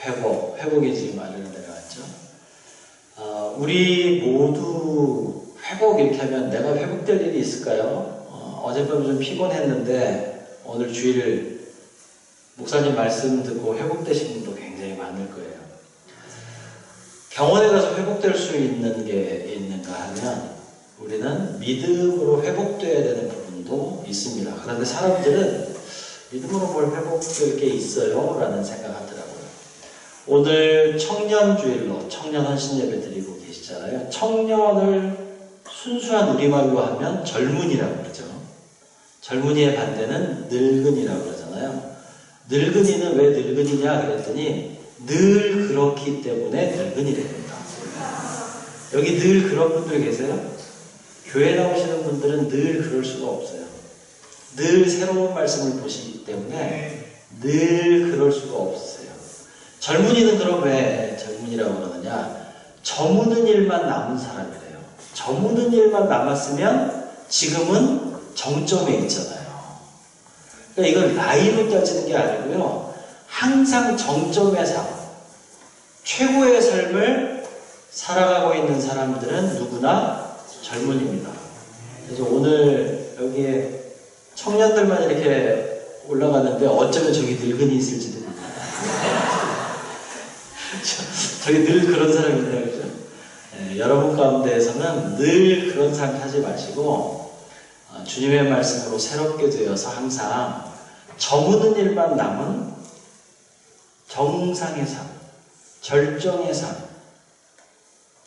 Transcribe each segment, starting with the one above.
회복이 지금 아래로 내려왔죠. 우리 모두 회복 이렇게 하면 내가 회복될 일이 있을까요? 어젯밤에 좀 피곤했는데 오늘 주일 목사님 말씀 듣고 회복되신 분도 굉장히 많을 거예요. 병원에 가서 회복될 수 있는 게 있는가 하면 우리는 믿음으로 회복돼야 되는 부분도 있습니다. 그런데 사람들은 믿음으로 뭘 회복될 게 있어요? 라는 생각하더라고요. 오늘 청년주일로 청년 헌신 예배 드리고 계시잖아요. 청년을 순수한 우리말로 하면 젊은이라고 그러죠. 젊은이의 반대는 늙은이라고 그러잖아요. 늙은이는 왜 늙은이냐 그랬더니 늘 그렇기 때문에 늙은이랍니다. 여기 늘 그런 분들 계세요? 교회 나오시는 분들은 늘 그럴 수가 없어요. 늘 새로운 말씀을 보시기 때문에 늘 그럴 수가 없어요. 젊은이는 그럼 왜 젊은이라고 그러느냐? 저무는 일만 남은 사람이래요. 저무는 일만 남았으면 지금은 정점에 있잖아요. 그러니까 이걸 나이로 따지는 게 아니고요. 항상 정점의 삶, 최고의 삶을 살아가고 있는 사람들은 누구나 젊은입니다. 그래서 오늘 여기에 청년들만 이렇게 올라가는데 어쩌면 저기 늙은이 있을지도 몰라요. 저기 늘 그런 사람이 있나요, 그죠? 네, 여러분 가운데에서는 늘 그런 삶 하지 마시고 주님의 말씀으로 새롭게 되어서 항상 저무는 일만 남은 정상의 삶, 절정의 삶,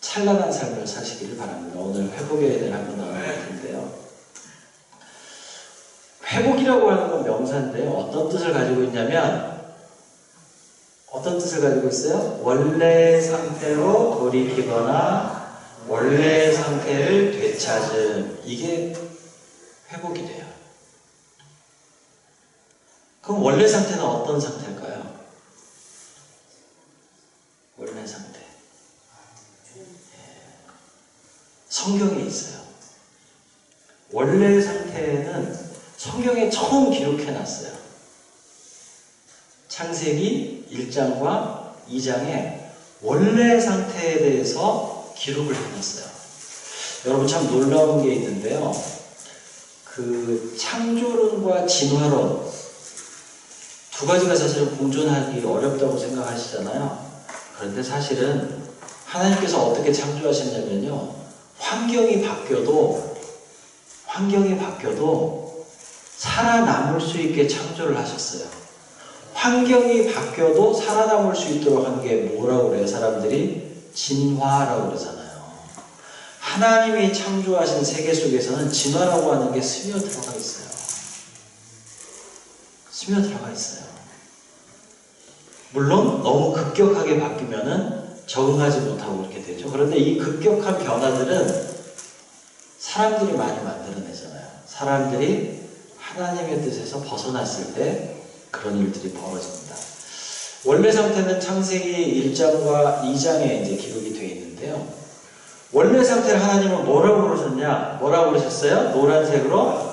찬란한 삶을 사시기를 바랍니다. 오늘 회복의 예를 한번 나눠볼 텐데요. 회복이라고 하는 건 명사인데요. 어떤 뜻을 가지고 있냐면 어떤 뜻을 가지고 있어요? 원래 상태로 돌이키거나 원래 상태를 되찾음. 이게 회복이 돼요. 그럼 원래 상태는 어떤 상태일까요? 원래 상태. 성경에 있어요. 원래 상태는 성경에 처음 기록해놨어요. 창세기 1장과 2장에 원래 상태에 대해서 기록을 해놨어요. 여러분 참 놀라운 게 있는데요. 그 창조론과 진화론 두 가지가 사실은 공존하기 어렵다고 생각하시잖아요. 그런데 사실은 하나님께서 어떻게 창조하셨냐면요. 환경이 바뀌어도 살아남을 수 있게 창조를 하셨어요. 환경이 바뀌어도 살아남을 수 있도록 한 게 뭐라고 그래요? 사람들이 진화라고 그러잖아요. 하나님이 창조하신 세계 속에서는 진화라고 하는 게 스며들어가 있어요. 스며들어가 있어요. 물론 너무 급격하게 바뀌면은 적응하지 못하고 그렇게 되죠. 그런데 이 급격한 변화들은 사람들이 많이 만들어내잖아요. 사람들이 하나님의 뜻에서 벗어났을 때 그런 일들이 벌어집니다. 원래 상태는 창세기 1장과 2장에 이제 기록이 되어 있는데요. 원래 상태를 하나님은 뭐라고 그러셨냐? 뭐라고 그러셨어요? 노란색으로?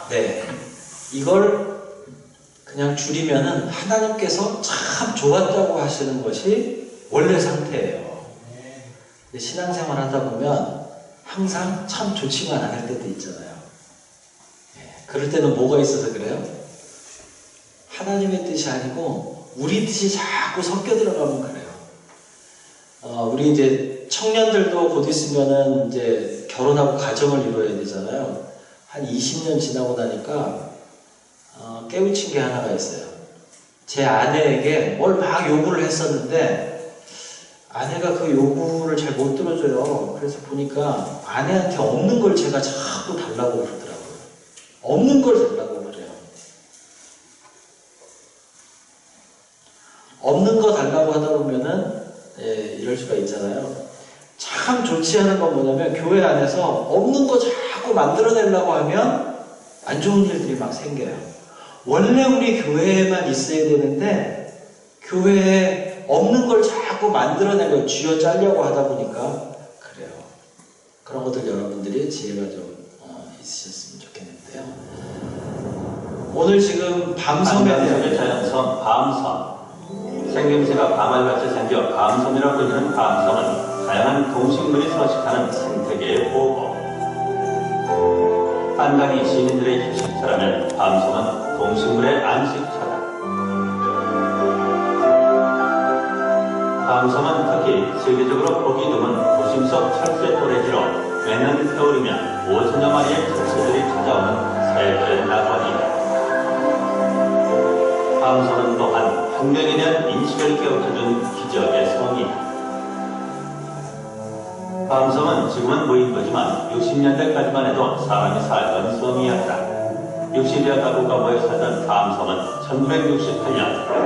네. 이걸 그냥 줄이면은 하나님께서 참 좋았다고 하시는 것이 원래 상태예요. 근데 신앙생활 하다 보면 항상 참 좋지만 않을 때도 있잖아요. 그럴 때는 뭐가 있어서 그래요? 하나님의 뜻이 아니고 우리 뜻이 자꾸 섞여 들어가면 그래요. 우리 이제 청년들도 곧 있으면은 이제 결혼하고 가정을 이루어야 되잖아요. 한 20년 지나고 나니까 깨우친 게 하나가 있어요. 제 아내에게 뭘 막 요구를 했었는데 아내가 그 요구를 잘 못 들어줘요. 그래서 보니까 아내한테 없는 걸 제가 자꾸 달라고 그러더라고요. 없는 걸 달라고 그래요. 없는 거 달라고 하다 보면은 이럴 수가 있잖아요. 참 좋지 않은 건 뭐냐면 교회 안에서 없는 거 자꾸 만들어내려고 하면 안 좋은 일들이 막 생겨요. 원래 우리 교회에만 있어야 되는데 교회에 없는 걸 자꾸 만들어내고 쥐어짜려고 하다 보니까 그래요. 그런 것들 여러분들이 지혜가 좀 있으셨으면 좋겠는데요. 오늘 지금 밤섬에 한강속의 대한 자연섬 밤섬. 생김새가 밤알같이 생겨 밤섬이라고 불리는 밤섬은 다양한 동식물이 서식하는 생태계의 보고. 한강이 시민들의 휴식처라면 밤섬은 동식물의 안식처다. 밤섬은 특히 세계적으로 보기 드문 도심 속 철새 또래지로 매년 겨울이면 5천여 마리의 철새들이 찾아오는 새별 낙원이다. 밤섬은 또한 환경에 대한 인식을 깨우쳐준 기적의 성이다. 밤섬은 지금은 무인 거지만 60년대까지만 해도 사람이 살던 섬이었다. 60여 가구가 모여 살던 밤섬은 1968년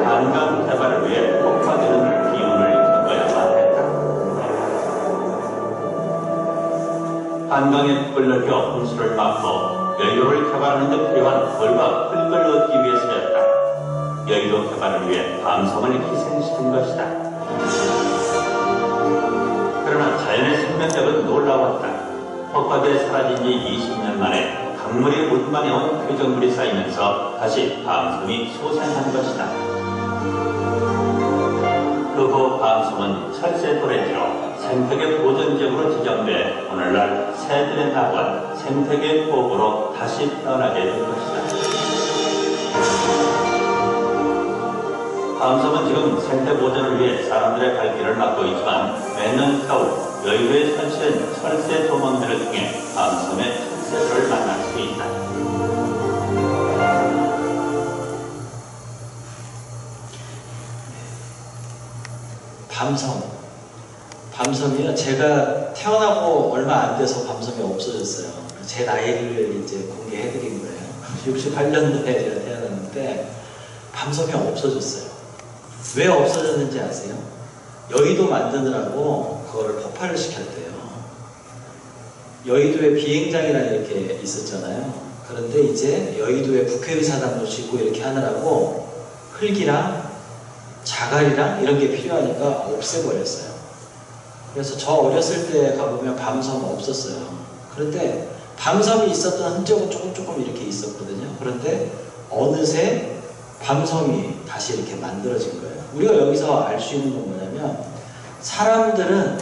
한강 개발을 위해 폭파되는 기운을 겪어야만 했다. 한강에 흙을 넓혀 홍수를 막고 여의도를 개발하는 데 필요한 돌과 흙을 얻기 위해서였다. 여의도 개발을 위해 밤섬을 희생시킨 것이다. 그러나 자연의 생명력은 놀라웠다. 폭파돼 사라진 지 20년 만에 강물이 우두만에 온 표적물이 쌓이면서 다시 밤섬이 소생한 것이다. 그 후 밤섬은 철새 도래지로 생태계 보전지역으로 지정돼 오늘날 새들의 낙원, 생태계 보호로 다시 태어나게 된 것이다. 밤섬은 지금 생태 보전을 위해 사람들의 갈 길을 막고 있지만 매년 겨울 여의도에 설치된 철새 도망대를 통해 밤섬의 철새들을 만날 수 있다. 밤섬이요. 제가 태어나고 얼마 안 돼서 밤섬이 없어졌어요. 제 나이를 이제 공개해드린 거예요. 68년도에 제가 태어났는데 밤섬이 없어졌어요. 왜 없어졌는지 아세요? 여의도 만드느라고 그거를 폭발을 시켰대요. 여의도에 비행장이라 이렇게 있었잖아요. 그런데 이제 여의도에 국회의사당도 짓고 이렇게 하느라고 흙이랑 자갈이랑 이런 게 필요하니까 없애버렸어요. 그래서 저 어렸을 때 가보면 밤섬 없었어요. 그런데 밤섬이 있었던 흔적은 조금 이렇게 있었거든요. 그런데 어느새 밤섬이 다시 이렇게 만들어진 거예요. 우리가 여기서 알 수 있는 건 뭐냐면 사람들은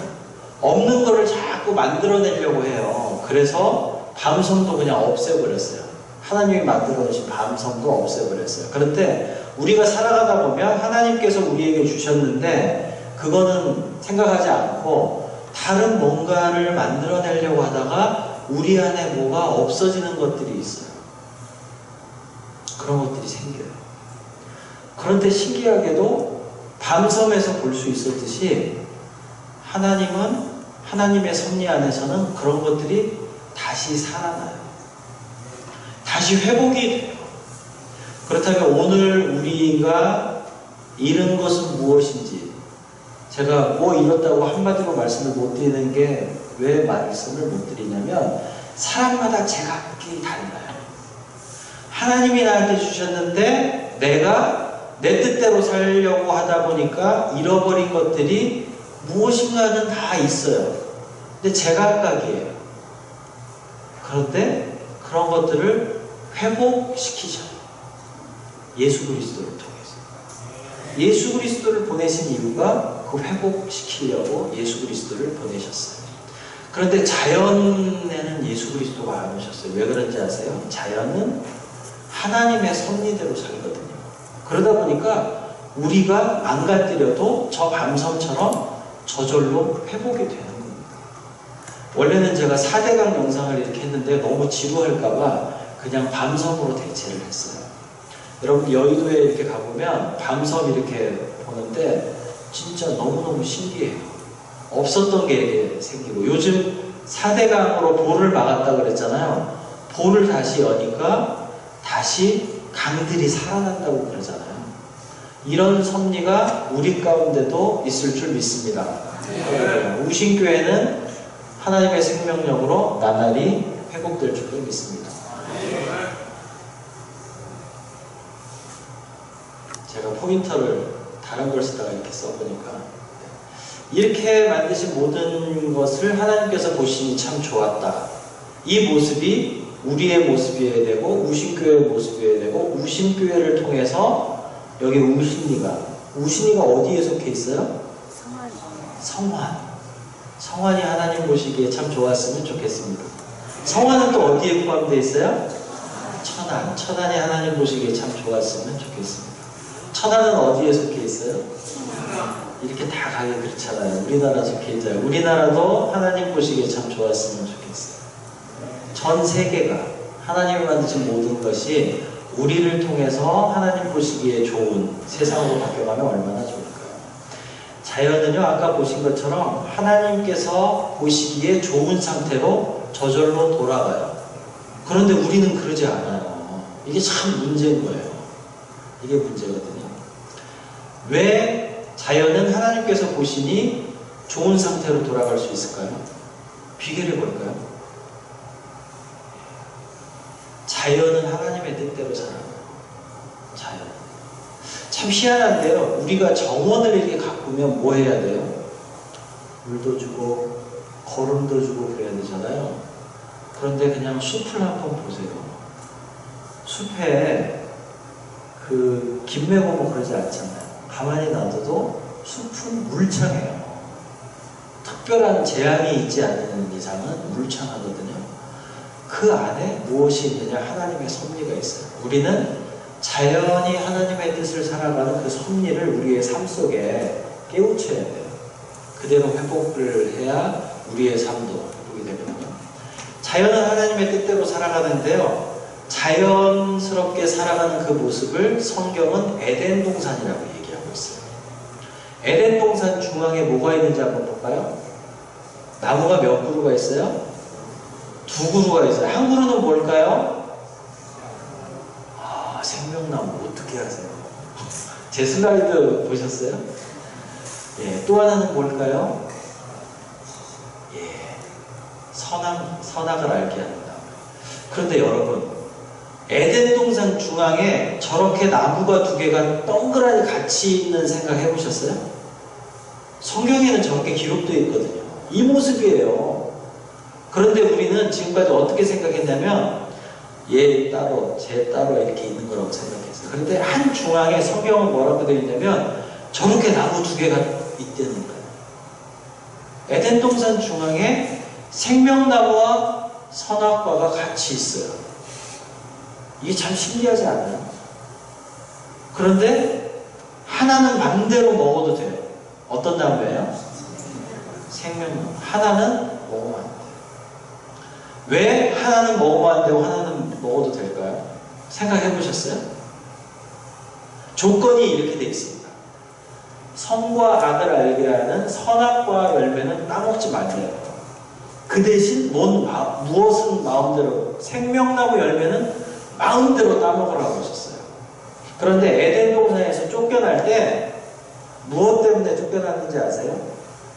없는 거를 자꾸 만들어내려고 해요. 그래서 밤섬도 그냥 없애버렸어요. 하나님이 만들어 놓으신 밤섬도 없애버렸어요. 그런데 우리가 살아가다 보면 하나님께서 우리에게 주셨는데 그거는 생각하지 않고 다른 뭔가를 만들어내려고 하다가 우리 안에 뭐가 없어지는 것들이 있어요. 그런 것들이 생겨요. 그런데 신기하게도 밤섬에서 볼 수 있었듯이 하나님은 하나님의 섭리 안에서는 그런 것들이 다시 살아나요. 다시 회복이 돼요. 그렇다면 오늘 우리가 잃은 것은 무엇인지 제가 뭐 잃었다고 한마디로 말씀을 못 드리는 게 왜 말씀을 못 드리냐면 사람마다 제각기 달라요. 하나님이 나한테 주셨는데 내가 내 뜻대로 살려고 하다 보니까 잃어버린 것들이 무엇인가는 다 있어요. 근데 제각각이에요. 그런데 그런 것들을 회복시키셔요. 예수 그리스도를 통해서. 예수 그리스도를 보내신 이유가 그 회복시키려고 예수 그리스도를 보내셨어요. 그런데 자연에는 예수 그리스도가 안 오셨어요. 왜 그런지 아세요? 자연은 하나님의 섭리대로 살거든요. 그러다 보니까 우리가 망가뜨려도 저 밤섬처럼 저절로 회복이 되는 겁니다. 원래는 제가 4대강 영상을 이렇게 했는데 너무 지루할까봐 그냥 밤섬으로 대체를 했어요. 여러분 여의도에 이렇게 가보면 밤섬 이렇게 보는데 진짜 너무너무 신기해요. 없었던 게 이렇게 생기고 요즘 4대강으로 보를 막았다 그랬잖아요. 보를 다시 여니까 다시 강들이 살아난다고 그러잖아요. 이런 섭리가 우리 가운데도 있을 줄 믿습니다. 우신교회는 하나님의 생명력으로 나날이 회복될 줄도 믿습니다. 제가 포인터를 다른 걸 쓰다가 이렇게 써보니까 이렇게 만드신 모든 것을 하나님께서 보시니 참 좋았다. 이 모습이 우리의 모습이어야 되고 우신교회의 모습이어야 되고 우신교회를 통해서 여기 우신이가 어디에 속해 있어요? 성환이 하나님 보시기에 참 좋았으면 좋겠습니다. 성환은 또 어디에 포함되어 있어요? 천안이 하나님 보시기에 참 좋았으면 좋겠습니다. 천안은 어디에 속해 있어요? 이렇게 다 가기 그렇잖아요. 우리나라 속해 있잖아요. 우리나라도 하나님 보시기에 참 좋았으면 좋겠어요. 전 세계가 하나님이 만드신 모든 것이 우리를 통해서 하나님 보시기에 좋은 세상으로 바뀌어가면 얼마나 좋을까요? 자연은요, 아까 보신 것처럼 하나님께서 보시기에 좋은 상태로 저절로 돌아가요. 그런데 우리는 그러지 않아요. 이게 참 문제인 거예요. 이게 문제거든요. 왜 자연은 하나님께서 보시니 좋은 상태로 돌아갈 수 있을까요? 비결이 뭘까요? 자연은 하나님의 뜻대로 살아요. 자연. 참 희한한데요. 우리가 정원을 이렇게 가꾸면 뭐 해야 돼요? 물도 주고 거름도 주고 그래야 되잖아요. 그런데 그냥 숲을 한번 보세요. 숲에 그 김매고 뭐 그러지 않잖아요. 가만히 놔둬도 숲은 물창해요. 특별한 재앙이 있지 않는 이상은 물창하거든요. 그 안에 무엇이 있느냐? 하나님의 섭리가 있어요. 우리는 자연히 하나님의 뜻을 살아가는 그 섭리를 우리의 삶 속에 깨우쳐야 돼요. 그대로 회복을 해야 우리의 삶도 회복이 되거든요. 자연은 하나님의 뜻대로 살아가는데요. 자연스럽게 살아가는 그 모습을 성경은 에덴 동산이라고 얘기하고 있어요. 에덴 동산 중앙에 뭐가 있는지 한번 볼까요? 나무가 몇 그루가 있어요? 2그루가 있어요. 한 그루는 뭘까요? 생명나무 어떻게 하세요? 제 슬라이드 보셨어요? 예, 또 하나는 뭘까요? 예, 선악을 알게 한다. 그런데 여러분, 에덴 동산 중앙에 저렇게 나무가 2개가 덩그러니 같이 있는 생각 해보셨어요? 성경에는 저렇게 기록되어 있거든요. 이 모습이에요. 그런데 우리는 지금까지 어떻게 생각했냐면 얘 따로, 쟤 따로 이렇게 있는 거라고 생각했어요. 그런데 한 중앙에 성경은 뭐라고 되어 있냐면 저렇게 나무 2개가 있다는 거예요. 에덴 동산 중앙에 생명나무와 선악과가 같이 있어요. 이게 참 신기하지 않아요? 그런데 하나는 맘대로 먹어도 돼요. 어떤 나무예요? 생명나무. 하나는 먹으면 안 돼요. 왜 하나는 먹으면 안 되고 하나는 먹어도 될까요? 생각해 보셨어요? 조건이 이렇게 되어 있습니다. 선과 악을 알게 하는 선악과 열매는 따먹지 말래요. 그 대신 무엇은 마음대로, 생명나무 열매는 마음대로 따먹으라고 하셨어요. 그런데 에덴 동산에서 쫓겨날 때 무엇 때문에 쫓겨났는지 아세요?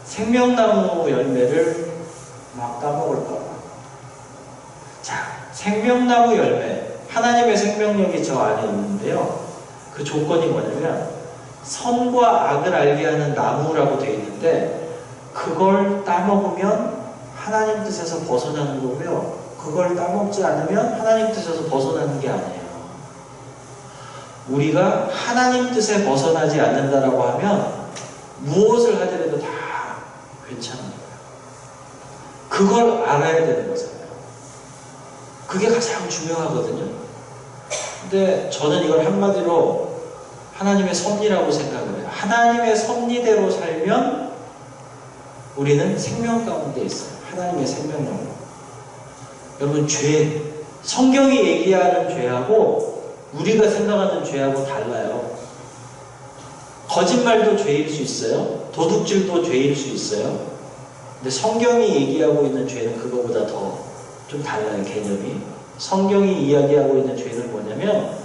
생명나무 열매를 막 따먹을까 봐. 자, 생명나무 열매, 하나님의 생명력이 저 안에 있는데요. 그 조건이 뭐냐면 선과 악을 알게 하는 나무라고 되어 있는데 그걸 따먹으면 하나님 뜻에서 벗어나는 거고요. 그걸 따먹지 않으면 하나님 뜻에서 벗어나는 게 아니에요. 우리가 하나님 뜻에 벗어나지 않는다라고 하면 무엇을 하더라도 다 괜찮은 거예요. 그걸 알아야 되는 거잖아요. 그게 가장 중요하거든요. 근데 저는 이걸 한마디로 하나님의 섭리라고 생각을 해요. 하나님의 섭리대로 살면 우리는 생명 가운데 있어요. 하나님의 생명력으로. 여러분, 죄, 성경이 얘기하는 죄하고 우리가 생각하는 죄하고 달라요. 거짓말도 죄일 수 있어요. 도둑질도 죄일 수 있어요. 근데 성경이 얘기하고 있는 죄는 그거보다 더 좀 달라요, 개념이. 성경이 이야기하고 있는 죄는 뭐냐면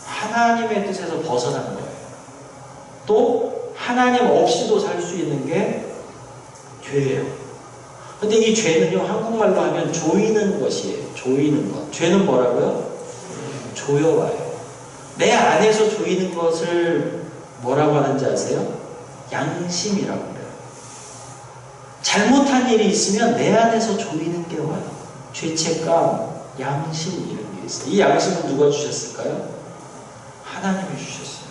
하나님의 뜻에서 벗어난 거예요. 또 하나님 없이도 살 수 있는 게 죄예요. 근데 이 죄는요, 한국말로 하면 조이는 것이에요. 조이는 것. 죄는 뭐라고요? 조여와요. 내 안에서 조이는 것을 뭐라고 하는지 아세요? 양심이라고 그래요. 잘못한 일이 있으면 내 안에서 조이는 게 와요. 죄책감, 양심 이런 게 있어요. 이 양심은 누가 주셨을까요? 하나님이 주셨어요.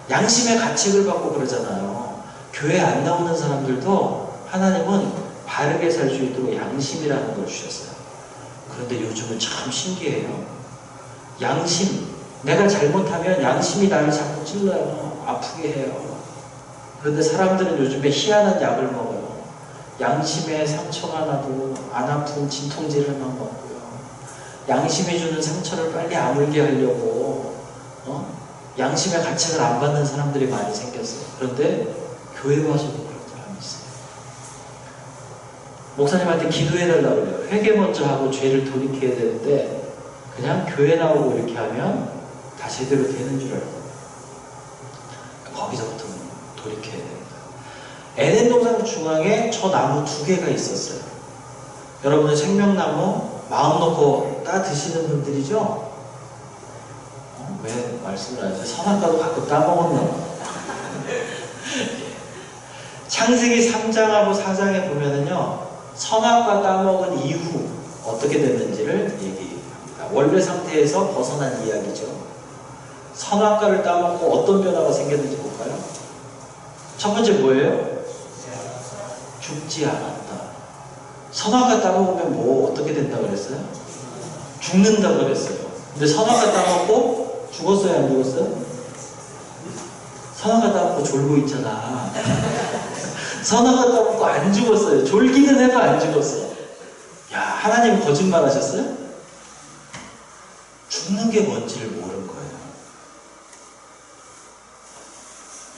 양심의 가책을 받고 그러잖아요. 교회 안 나오는 사람들도 하나님은 바르게 살 수 있도록 양심이라는 걸 주셨어요. 그런데 요즘은 참 신기해요. 양심, 내가 잘못하면 양심이 나를 자꾸 찔러요. 아프게 해요. 그런데 사람들은 요즘에 희한한 약을 먹어요. 양심에 상처가 나도 안 아픈 진통제를만 먹고요. 양심이 주는 상처를 빨리 아물게 하려고 양심의 가책을 안 받는 사람들이 많이 생겼어요. 그런데 교회 와서도 그런 사람이 있어요. 목사님한테 기도해달라고 그래요. 회개 먼저 하고 죄를 돌이켜야 되는데 그냥 교회 나오고 이렇게 하면 다 제대로 되는 줄 알고 거기서부터 돌이켜야 됩니다. 에덴 동산 중앙에 저 나무 2개가 있었어요. 여러분은 생명나무 마음 놓고 따 드시는 분들이죠? 왜 말씀을 안 하세요? 선악과도 가끔 따먹었나? 창세기 3장하고 4장에 보면은요, 선악과 따먹은 이후 어떻게 됐는지를 얘기합니다. 원래 상태에서 벗어난 이야기죠. 선악과를 따먹고 어떤 변화가 생겼는지 볼까요? 첫 번째 뭐예요? 죽지 않았다. 선악과 따먹으면 뭐 어떻게 된다고 그랬어요? 죽는다고 그랬어요. 근데 선악과 따먹고 죽었어요, 안 죽었어요? 선악과 따먹고 졸고 있잖아. 선악과 따먹고 안 죽었어요. 졸기는 해도 안 죽었어. 야, 하나님 거짓말 하셨어요? 죽는 게 뭔지를 모르는 거예요.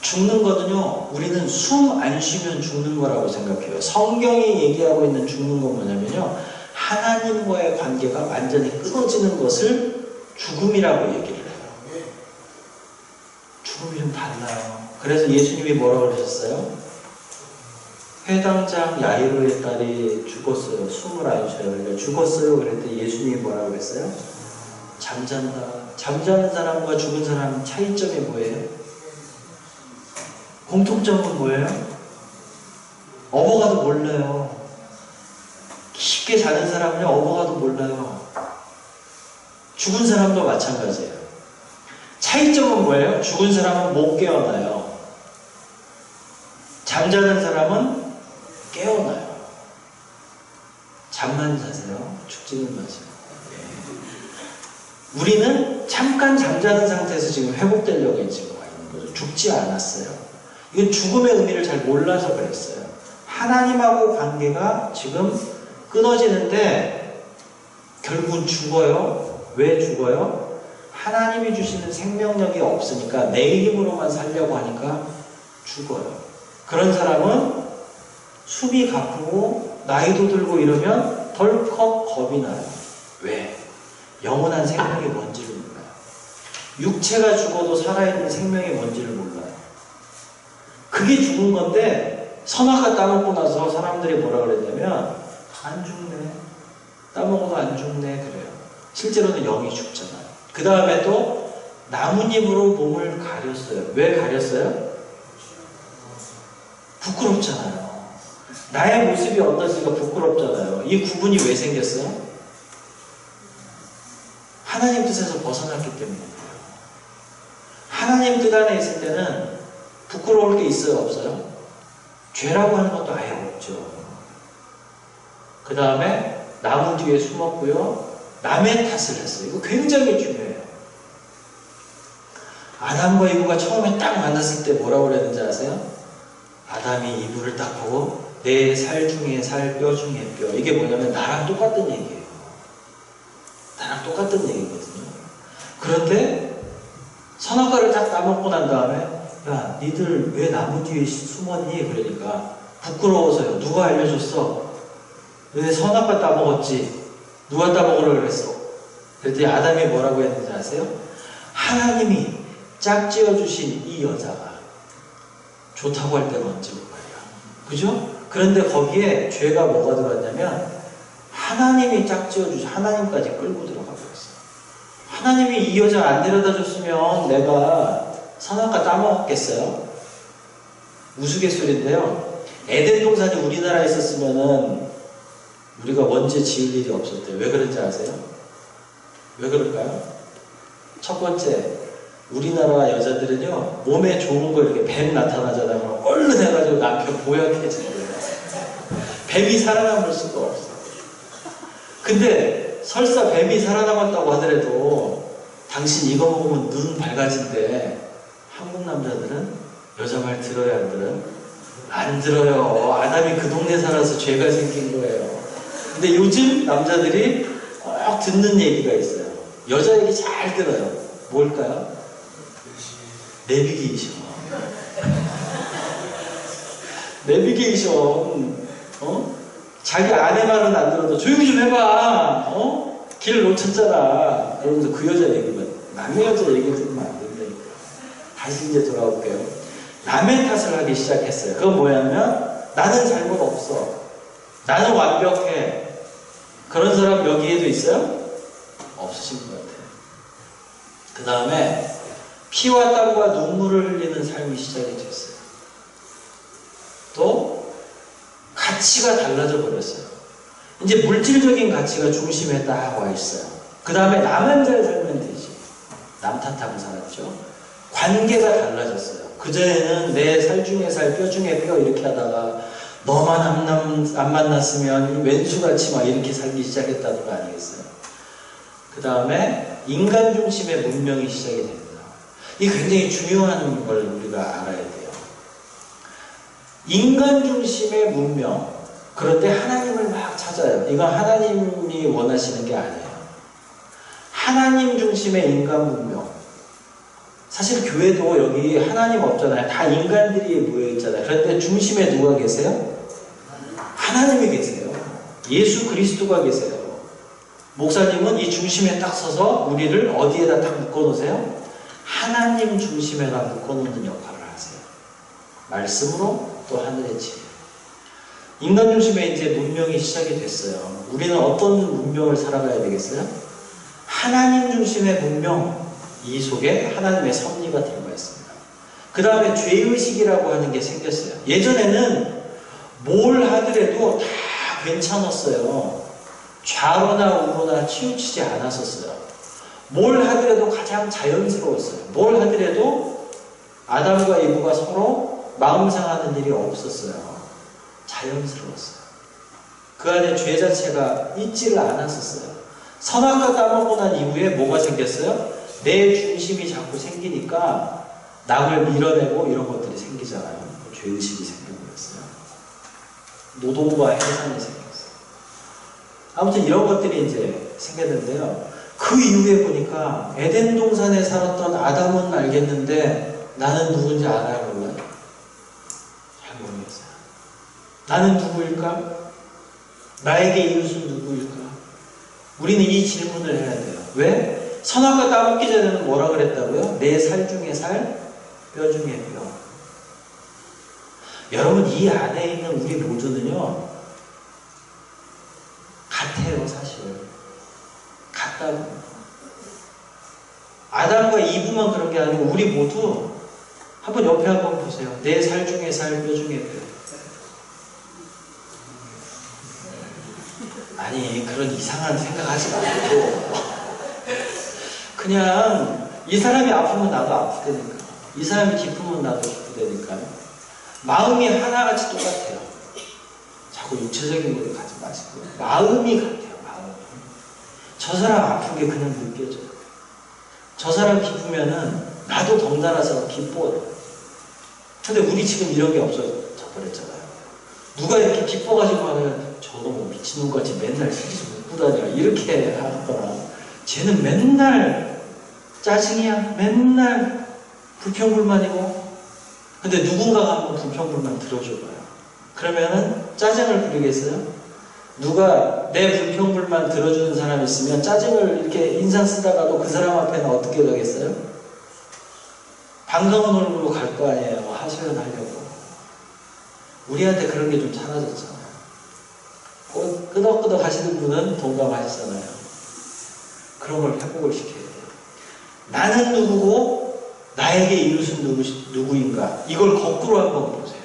죽는 거는요, 우리는 숨 안 쉬면 죽는 거라고 생각해요. 성경이 얘기하고 있는 죽는 건 뭐냐면요, 하나님과의 관계가 완전히 끊어지는 것을 죽음이라고 얘기를 해요. 죽음이 좀 달라요. 그래서 예수님이 뭐라고 그러셨어요? 회당장 야이로의 딸이 죽었어요. 숨을 안 쉬어요. 그러니까 죽었어요. 그럴 때 예수님이 뭐라고 그랬어요? 잠잔다. 잠자는 사람과 죽은 사람 차이점이 뭐예요? 공통점은 뭐예요? 어버가도 몰라요. 깊게 자는 사람은요, 어버가도 몰라요. 죽은 사람도 마찬가지예요. 차이점은 뭐예요? 죽은 사람은 못 깨어나요. 잠자는 사람은 깨어나요. 잠만 자세요. 죽지는 마세요. 우리는 잠깐 잠자는 상태에서 지금 회복되려고 지금 와 있는 거죠. 죽지 않았어요. 이건 죽음의 의미를 잘 몰라서 그랬어요. 하나님하고 관계가 지금 끊어지는데 결국은 죽어요. 왜 죽어요? 하나님이 주시는 생명력이 없으니까 내 힘으로만 살려고 하니까 죽어요. 그런 사람은 숨이 가쁘고 나이도 들고 이러면 덜컥 겁이 나요. 왜? 영원한 생명이 뭔지를 몰라요. 육체가 죽어도 살아있는 생명이 뭔지를 몰라요. 그게 죽은 건데 선악과 따먹고 나서 사람들이 뭐라 그랬냐면 안 죽네. 따먹어도 안 죽네 그래요. 실제로는 영이 죽잖아요. 그 다음에 또 나뭇잎으로 몸을 가렸어요. 왜 가렸어요? 부끄럽잖아요. 나의 모습이 어떠니까 부끄럽잖아요. 이 구분이 왜 생겼어요? 하나님 뜻에서 벗어났기 때문에 그래요. 하나님 뜻 안에 있을 때는 부끄러울 게 있어요? 없어요? 죄라고 하는 것도 아예 없죠. 그 다음에 나무 뒤에 숨었고요. 남의 탓을 했어요. 이거 굉장히 중요해요. 아담과 이브가 처음에 딱 만났을 때 뭐라고 그랬는지 아세요? 아담이 이브를 딱 보고 내 살 중에 살, 뼈 중에 뼈. 이게 뭐냐면 나랑 똑같은 얘기예요. 나랑 똑같은 얘기거든요. 그런데 선악과를 딱 따먹고 난 다음에 야, 니들 왜 나무 뒤에 숨었니? 그러니까 부끄러워서요. 누가 알려줬어? 왜 선악과 따먹었지? 누가 따먹으라고 그랬어? 그랬더니 아담이 뭐라고 했는지 아세요? 하나님이 짝지어 주신 이 여자가 좋다고 할 때가 언제 올 거예요? 그죠? 그런데 거기에 죄가 뭐가 들어왔냐면 하나님이 짝지어 주신 하나님까지 끌고 들어가 버렸어요. 하나님이 이 여자 안 데려다 줬으면 내가 선악과 따먹었겠어요? 우스갯소리인데요. 에덴 동산이 우리나라에 있었으면은 우리가 원죄 지을 일이 없었대요. 왜 그런지 아세요? 왜 그럴까요? 첫 번째, 우리나라 여자들은요, 몸에 좋은 거 이렇게 뱀 나타나잖아요. 그럼 얼른 해가지고 남편 보약해지는 거예요. 뱀이 살아남을 수가 없어. 근데 설사 뱀이 살아남았다고 하더라도 당신 이거 먹으면 눈 밝아진대. 한국 남자들은 여자 말 들어야 안 들어요? 안 들어요. 아담이 그 동네 살아서 죄가 생긴 거예요. 근데 요즘 남자들이 꼭 듣는 얘기가 있어요. 여자 얘기 잘 들어요. 뭘까요? 내비게이션. 내비게이션. 자기 아내 말은 안 들어도 조용히 좀 해봐. 길 놓쳤잖아. 그러면서 그 여자 얘기만, 남의 여자 얘기 들으면 안 된다니까. 다시 이제 돌아올게요. 남의 탓을 하기 시작했어요. 그건 뭐냐면, 나는 잘못 없어. 나는 완벽해. 그런 사람 여기에도 있어요? 없으신 것 같아요. 그 다음에 피와 땀과 눈물을 흘리는 삶이 시작이 됐어요. 또 가치가 달라져 버렸어요. 이제 물질적인 가치가 중심에 딱 와 있어요. 그 다음에 나만 잘 살면 되지. 남 탓하고 살았죠. 관계가 달라졌어요. 그전에는 내 살 중에 살, 뼈 중에 뼈 이렇게 하다가 너만 안 만났으면 왼수같이 막 이렇게 살기 시작했다는 거 아니겠어요? 그 다음에 인간 중심의 문명이 시작이 됩니다. 이게 굉장히 중요한 걸 우리가 알아야 돼요. 인간 중심의 문명. 그런데 하나님을 막 찾아요. 이건 하나님이 원하시는 게 아니에요. 하나님 중심의 인간 문명. 사실 교회도 여기 하나님 없잖아요. 다 인간들이 모여있잖아요. 그런데 중심에 누가 계세요? 하나님이 계세요. 예수 그리스도가 계세요. 목사님은 이 중심에 딱 서서 우리를 어디에다 딱 묶어놓으세요? 하나님 중심에다 묶어놓는 역할을 하세요. 말씀으로 또 하늘의 지혜. 인간 중심에 이제 문명이 시작이 됐어요. 우리는 어떤 문명을 살아가야 되겠어요? 하나님 중심의 문명. 이 속에 하나님의 섭리가 들어가 있습니다. 그 다음에 죄의식이라고 하는 게 생겼어요. 예전에는 뭘 하더라도 다 괜찮았어요. 좌로나 우로나 치우치지 않았었어요. 뭘 하더라도 가장 자연스러웠어요. 뭘 하더라도 아담과 이브가 서로 마음 상하는 일이 없었어요. 자연스러웠어요. 그 안에 죄 자체가 있지를 않았었어요. 선악과 따먹고 난 이후에 뭐가 생겼어요? 내 중심이 자꾸 생기니까 남을 밀어내고 이런 것들이 생기잖아요. 죄의식이 생겨버렸어요. 노동과 해산이 생겼어요. 아무튼 이런 것들이 이제 생겼는데요. 그 이후에 보니까 에덴 동산에 살았던 아담은 알겠는데 나는 누군지 알아요, 몰라요? 잘 모르겠어요. 나는 누구일까? 나에게 이웃은 누구일까? 우리는 이 질문을 해야 돼요. 왜? 선악과 따먹기 전에는 뭐라 그랬다고요? 내 살 중에 살, 뼈 중에 뼈. 여러분, 이 안에 있는 우리 모두는요, 같아요, 사실. 같다고. 아담과 이브만 그런 게 아니고, 우리 모두, 한번 옆에 한번 보세요. 내 살 중에 살, 뼈 중에 뼈. 아니, 그런 이상한 생각하지 말고. 그냥 이 사람이 아프면 나도 아프다니까. 이 사람이 기쁘면 나도 기쁘다니까요. 마음이 하나같이 똑같아요. 자꾸 육체적인 것을 가지 마시고 마음이 같아요. 마음이. 저 사람 아픈 게 그냥 느껴져요. 저 사람 기쁘면은 나도 덩달아서 기뻐요. 근데 우리 지금 이런 게 없어져 버렸잖아요. 누가 이렇게 기뻐가지고 하면 저도 뭐 미친놈같이 맨날 시집 못 다녀 이렇게 하거나, 쟤는 맨날 짜증이야. 맨날 불평불만이고. 근데 누군가가 한번 불평불만 들어줘봐요. 그러면은 짜증을 부리겠어요? 누가 내 불평불만 들어주는 사람이 있으면 짜증을 이렇게 인상 쓰다가도 그 사람 앞에는 어떻게 가겠어요? 반가운 얼굴로 갈 거 아니에요. 하소연하려고. 우리한테 그런 게 좀 사라졌잖아요. 끄덕끄덕 하시는 분은 동감하시잖아요. 그런 걸 회복을 시켜야 돼요. 나는 누구고 나에게 이웃은 누구인가? 이걸 거꾸로 한번 보세요.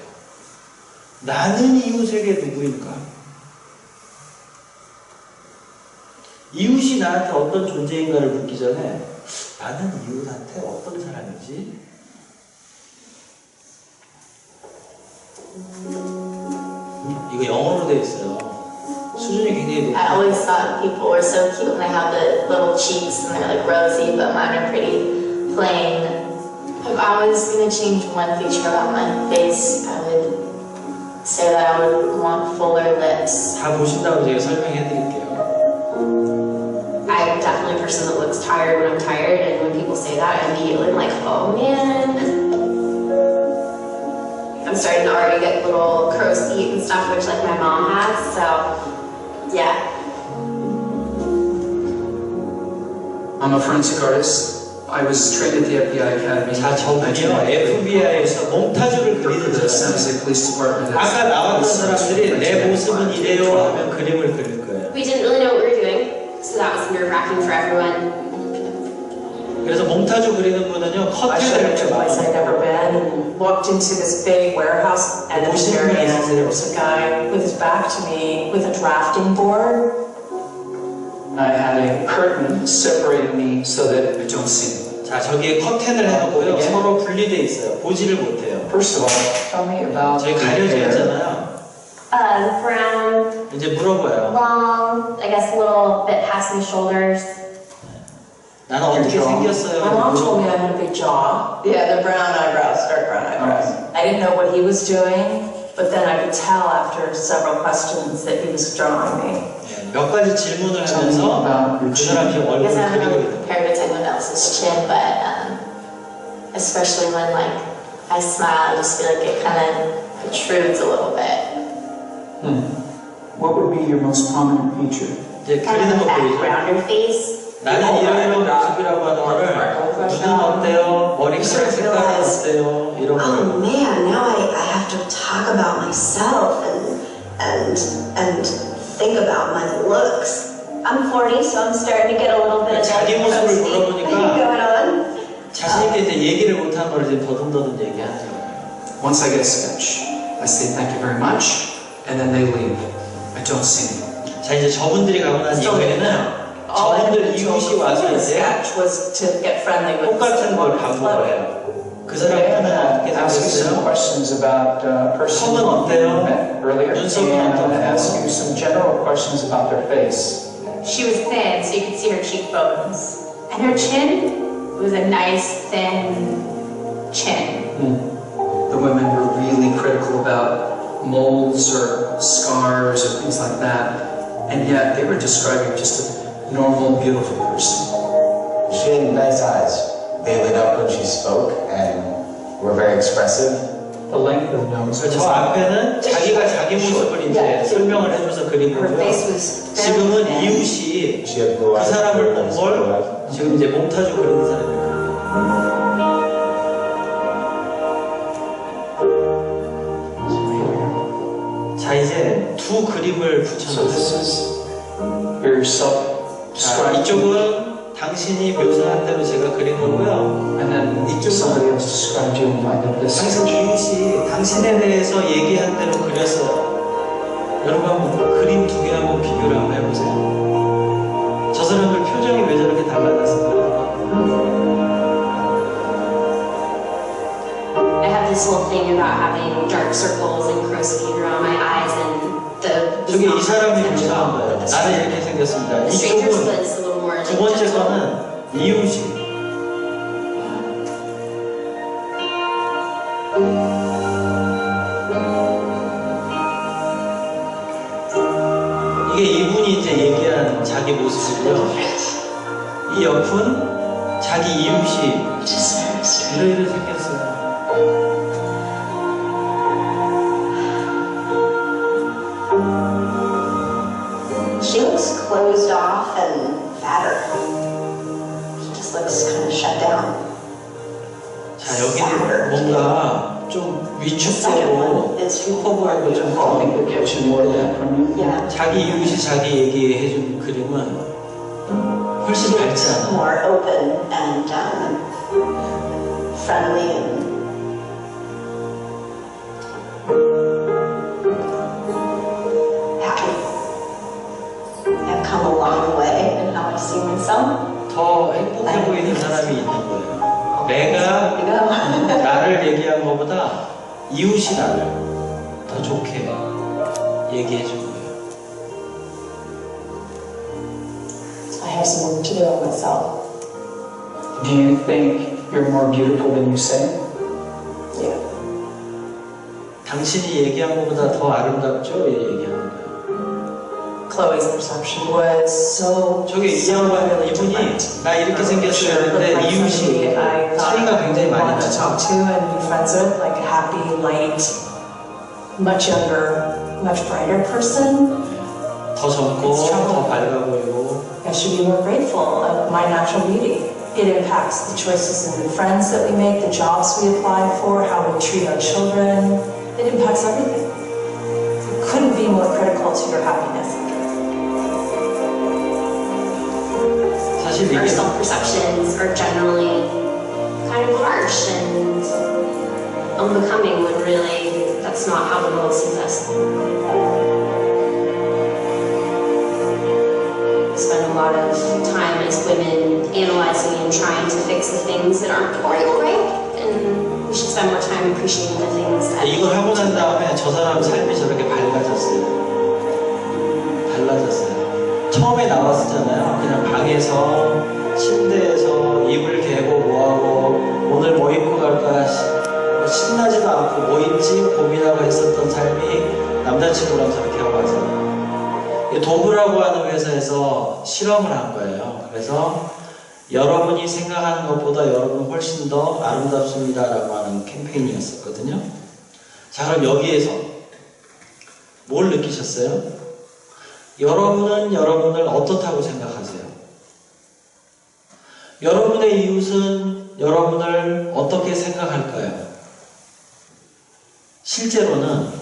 나는 이웃에게 누구인가? 나한테 어떤 존재인가를 묻기 전에 나는 이웃한테 어떤 사람이지? 이거 영어로 돼 있어요. 수준이 굉장히 높아요. I always thought people were so cute when they have the little cheeks and they're like rosy, but mine are pretty plain. If I was going to change one feature about my face, I would say that I would want fuller lips. 다 보신다고 제가 설명해 드릴게요. I'm definitely a person that looks tired when I'm tired, and when people say that, I immediately am like, oh man. I'm starting to already get little crow's feet and stuff, which like my mom has, so yeah. I'm a forensic artist. I was trained at the FBI Academy. 자, 저분이요 FBI에서 몽타주를 그리는 the San 거예요. Jose Police Department. 아까 나왔던 사람들이 내 모습은 이래요 하면 그림을 그릴 거예요. We didn't really know what we were doing, so that was nerve-wracking for everyone. 그래서 몽타주 그리는 분은요 I showed 커튼을 up to a place I'd never been and walked into this big warehouse, and in this area there was a guy with his back to me with a drafting board. I had a curtain separating me so that I don't see them. 자, 저기에 커튼을 해놓고요 서로 분리돼 있어요. 보지를 못해요. First of all, tell me about 저희 the 가려져 hair. 있잖아요. Brown, 이제 물어봐요. long, I guess a little bit past my shoulders. 나는 어떻게 생겼어요? My mom told me I had a big jaw. Yeah, the brown eyebrows, dark brown eyebrows. I didn't know what he was doing, but then I could tell after several questions that he was drawing me. 몇 가지 질문을 하면서 그 사람이 I 얼굴을 guess I haven't really 그리고 compared it to anyone else's chin, but especially when like I smile, I just feel like it kind of protrudes a little bit. What would be your most prominent feature? 이제 Kind 그리는 거 of a back 보이죠? rounder face. 나는 이런 모습이라고 하는 거를 눈은 어때요? 머리카락 색깔은 어때요? 이런 Oh 거. man, now I have to talk about myself and think about my looks. I'm 40, so I'm starting to get a little bit of 자기 that 모습을 crusty 물어보니까 going on? 자신 있게 이제 얘기를 못하는 걸 이제 더듬더듬 얘기하더라고요. Once I get a sketch, I say thank you very much, and then they leave. I don't see them. 자, 이제 저분들이 가고 난 Still didn't 이후에는 know. All I 저분들 had been told 이웃이 와서 before the 이제 sketch was to get friendly with 똑같은 걸 the 반복을 해요. 그 사람 Today I'm 눈은 어떻게 going to ask you some 생겼어요? questions about a person 성은 you 어때요? met earlier, and 눈썹은 I'm going to 어때요? ask you some general questions about their face. She was thin, so you could see her cheekbones. And her chin was a nice, thin chin. The women were really critical about moles or scars or things like that, and yet they were describing just a normal, beautiful person. She had nice eyes. They lit up when she spoke and were very expressive. The length of nose. 저 앞에는 자기가 자기 모습을 이제 설명을 해줘서 그린 Her face 거고요. was 지금은 very thin. 이웃이 She had blue 그 eyes. 사람을 very nice 본 blue 걸 eyes. 지금 이제 몽타주 그리는 사람이에요. 자, 이제 두 그림을 So this 붙여놨어요. is your 자, self-described, 이쪽은 당신이 묘사한 대로 제가 그린 거고요. and then somebody else described you and I did this. 항상 이웃이 당신에 대해서 얘기한 대로 그렸어요. 여러분 한번 그림 두 개 한번 비교를 한번 해보세요. 저 사람들 표정이 왜 저렇게 달라졌을까요? I have this whole thing about having dark circles and crow's feet around my eyes, and the 저게 이 사람이 묘사한 거예요. 나는 이렇게 생겼습니다. The stranger's 이쪽은 was a little more 두 like 번째 gentle. 거는 이웃이 이게 이분이 이제 얘기한 자기 모습이고요. 이 옆은 자기 이웃이 이러이러 생겼어요. She looks closed off and fatter. She just looks kind of shut down. 자, 여기는 뭔가 좀 The second 위축되고 one is 커 보이고 좀 I think they're catching more of that from you. yeah. 자기 이웃이 자기 얘기해준 그림은 훨씬 밝지 않아. More open and friendly and happy. I've come a long way in how I see myself. 더 행복해 보이는 사람이 있는 거예요. 내가 나를 얘기한 것보다 이웃이 나를 더 좋게 얘기해 준 거예요. I have some work to do on myself. Do you think you're more beautiful than you say? Yeah. 당신이 얘기한 것보다 더 아름답죠? 얘기하는 거예요. Chloe's perception was so. 저기 이 양반은 이분이 나 이렇게 생겼어야 했는데 이웃이 차이가 굉장히 많이 want to 나죠. talk to and be friends with, like a happy, light, much younger, much brighter person. 더 젊고 더 밝아 보이고 I should be more grateful of my natural beauty. It impacts the choices and the friends that we make, the jobs we apply for, how we treat our children. It impacts everything. You couldn't be more critical to your happiness. 사실 Our 이게 self-perceptions are generally kind of harsh and unbecoming when really that's not how the world sees us. We spend a lot of time as women analyzing and trying to fix the things that aren't going right, and we should spend more time appreciating the things that 이걸 하고 난 다음에 저 사람 삶이 저렇게 밝아졌어요. 달라졌어요. 처음에 나왔었잖아요. 그냥 방에서 침대에서 이불 개고 뭐하고 오늘 뭐 입고 갈까 신나지도 않고 뭐 입지 고민하고 했었던 삶이 남자친구랑 저렇게 하고 와서 도브라고 하는 회사에서 실험을 한 거예요. 그래서 여러분이 생각하는 것보다 여러분은 훨씬 더 아름답습니다 라고 하는 캠페인이었었거든요. 자, 그럼 여기에서 뭘 느끼셨어요? 여러분은 여러분을 어떻다고 생각하세요? 여러분의 이웃은 여러분을 어떻게 생각할까요? 실제로는